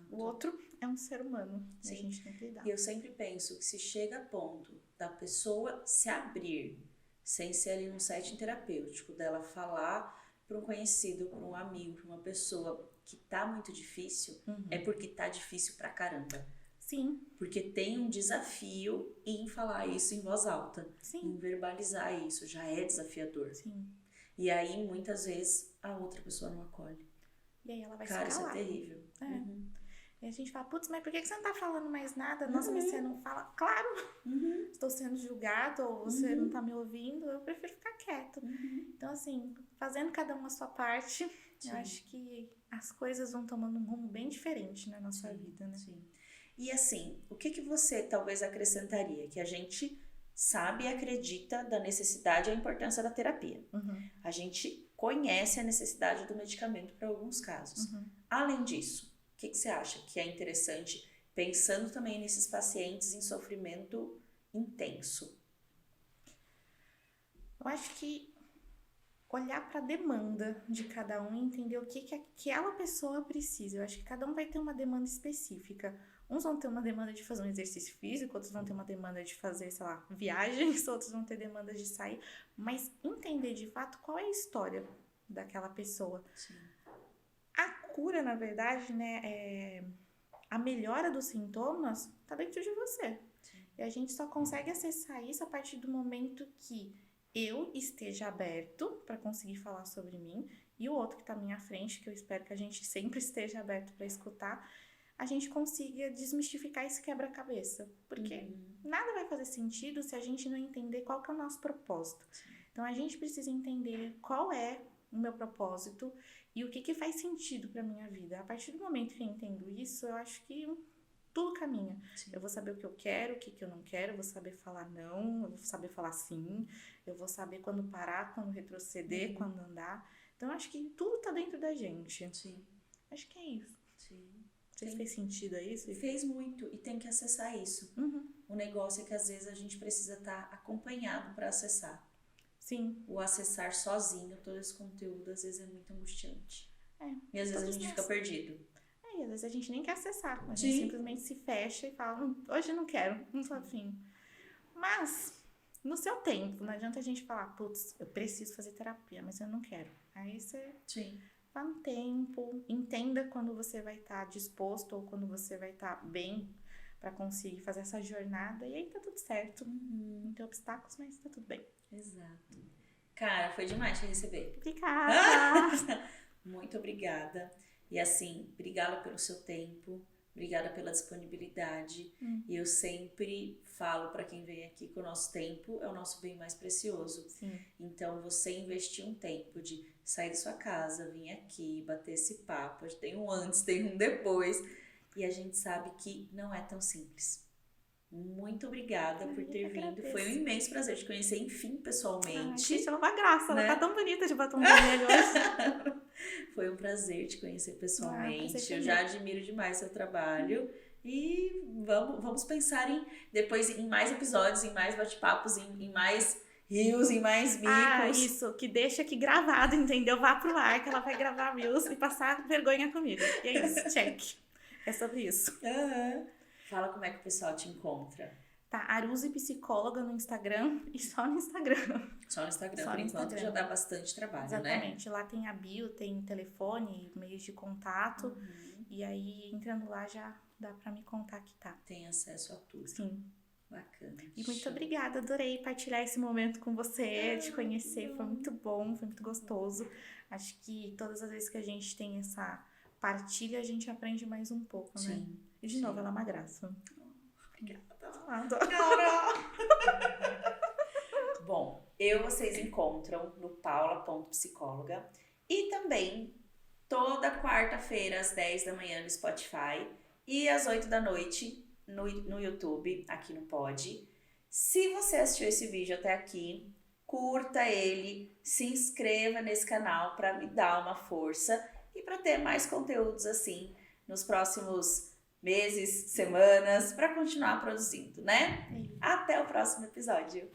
Speaker 2: O outro é um ser humano. E a gente tem que lidar.
Speaker 1: E eu sempre penso que se chega a ponto da pessoa se abrir, sem ser ali num setting terapêutico, dela falar para um conhecido, para um amigo, para uma pessoa que tá muito difícil, é porque tá difícil pra caramba.
Speaker 2: Sim.
Speaker 1: Porque tem um desafio em falar isso em voz alta. Em verbalizar isso. Já é desafiador. E aí, muitas vezes, a outra pessoa não acolhe.
Speaker 2: E aí ela vai
Speaker 1: Cara,
Speaker 2: se calar.
Speaker 1: isso é terrível.
Speaker 2: E a gente fala, putz, mas por que você não tá falando mais nada? Nossa, mas você não fala. Claro! Estou sendo julgado ou você não tá me ouvindo. Eu prefiro ficar quieto. Então, assim, fazendo cada uma a sua parte, eu acho que as coisas vão tomando um rumo bem diferente na nossa vida, né?
Speaker 1: E assim, o que você talvez acrescentaria? Que a gente sabe e acredita da necessidade e a importância da terapia. A gente conhece a necessidade do medicamento para alguns casos. Além disso, o que você acha que é interessante, pensando também nesses pacientes em sofrimento intenso?
Speaker 2: Eu acho que olhar para a demanda de cada um e entender o que aquela pessoa precisa. Eu acho que cada um vai ter uma demanda específica. Uns vão ter uma demanda de fazer um exercício físico, outros vão ter uma demanda de fazer, sei lá, viagens, outros vão ter demanda de sair. Mas entender de fato qual é a história daquela pessoa.
Speaker 1: Sim.
Speaker 2: A cura, na verdade, né, a melhora dos sintomas tá dentro de você.
Speaker 1: Sim.
Speaker 2: E a gente só consegue acessar isso a partir do momento que eu esteja aberto para conseguir falar sobre mim e o outro que está à minha frente, que eu espero que a gente sempre esteja aberto para escutar, a gente consiga desmistificar esse quebra-cabeça. Porque nada vai fazer sentido se a gente não entender qual que é o nosso propósito.
Speaker 1: Sim.
Speaker 2: Então, a gente precisa entender qual é o meu propósito e o que faz sentido para minha vida. A partir do momento que eu entendo isso, eu acho que tudo caminha.
Speaker 1: Sim.
Speaker 2: Eu vou saber o que eu quero, o que eu não quero, eu vou saber falar não, eu vou saber falar sim, eu vou saber quando parar, quando retroceder, quando andar. Então, eu acho que tudo tá dentro da gente.
Speaker 1: Sim.
Speaker 2: Acho que é isso.
Speaker 1: Sim.
Speaker 2: Não sei se fez sentido isso.
Speaker 1: Fez muito e tem que acessar isso. O negócio é que às vezes a gente precisa estar acompanhado para acessar.
Speaker 2: Sim.
Speaker 1: O acessar sozinho todo esse conteúdo às vezes é muito angustiante. E às vezes a gente fica perdido.
Speaker 2: E às vezes a gente nem quer acessar. A
Speaker 1: Sim.
Speaker 2: gente simplesmente se fecha e fala, hoje eu não quero, não tô afim. Mas, no seu tempo, não adianta a gente falar, putz, eu preciso fazer terapia, mas eu não quero. Aí você
Speaker 1: Sim.
Speaker 2: vá no tempo, entenda quando você vai estar disposto ou quando você vai estar bem pra conseguir fazer essa jornada. E aí tá tudo certo. Não tem obstáculos, mas tá tudo bem.
Speaker 1: Exato. Cara, foi demais te receber.
Speaker 2: Obrigada!
Speaker 1: Muito obrigada. E assim, obrigada pelo seu tempo, obrigada pela disponibilidade. E eu sempre falo para quem vem aqui que o nosso tempo é o nosso bem mais precioso.
Speaker 2: Sim.
Speaker 1: Então, você investir um tempo de sair da sua casa, vir aqui, bater esse papo, tem um antes, tem um depois. E a gente sabe que não é tão simples. Muito obrigada por ter vindo.
Speaker 2: Agradeço.
Speaker 1: Foi um imenso prazer te conhecer, enfim, pessoalmente.
Speaker 2: Gente, ela é uma graça,
Speaker 1: né?
Speaker 2: ela tá tão bonita de batom vermelho hoje.
Speaker 1: Foi um prazer te conhecer pessoalmente.
Speaker 2: prazer
Speaker 1: Eu já admiro demais seu trabalho. E vamos pensar depois em mais episódios, em mais bate-papos, em mais rios, em mais micos.
Speaker 2: Isso, que deixa aqui gravado, entendeu? Vá pro ar que ela vai gravar rios e passar vergonha comigo. E é isso, check. É sobre isso.
Speaker 1: Fala como é que o pessoal te encontra.
Speaker 2: Tá, Aruze Psicóloga no Instagram e só no Instagram.
Speaker 1: Só no Instagram,
Speaker 2: Só
Speaker 1: por
Speaker 2: no
Speaker 1: enquanto
Speaker 2: Instagram.
Speaker 1: já dá bastante trabalho, né?
Speaker 2: Exatamente, lá tem a bio, tem telefone, meios de contato. E aí, entrando lá, já dá pra me contactar.
Speaker 1: Tem acesso a tudo.
Speaker 2: Sim.
Speaker 1: Bacana.
Speaker 2: E muito obrigada, adorei partilhar esse momento com você, te conhecer, foi muito bom, foi muito gostoso. Acho que todas as vezes que a gente tem essa partilha, a gente aprende mais um pouco, né?
Speaker 1: Sim.
Speaker 2: E de novo, ela é uma graça.
Speaker 1: Obrigada.
Speaker 2: Adoro.
Speaker 1: Bom, vocês encontram no paula.psicóloga e também toda quarta-feira às 10 da manhã no Spotify e às 8 da noite no YouTube, aqui no Pod. Se você assistiu esse vídeo até aqui, curta ele, se inscreva nesse canal para me dar uma força e para ter mais conteúdos assim nos próximos meses, semanas, para continuar produzindo, né? Até o próximo episódio.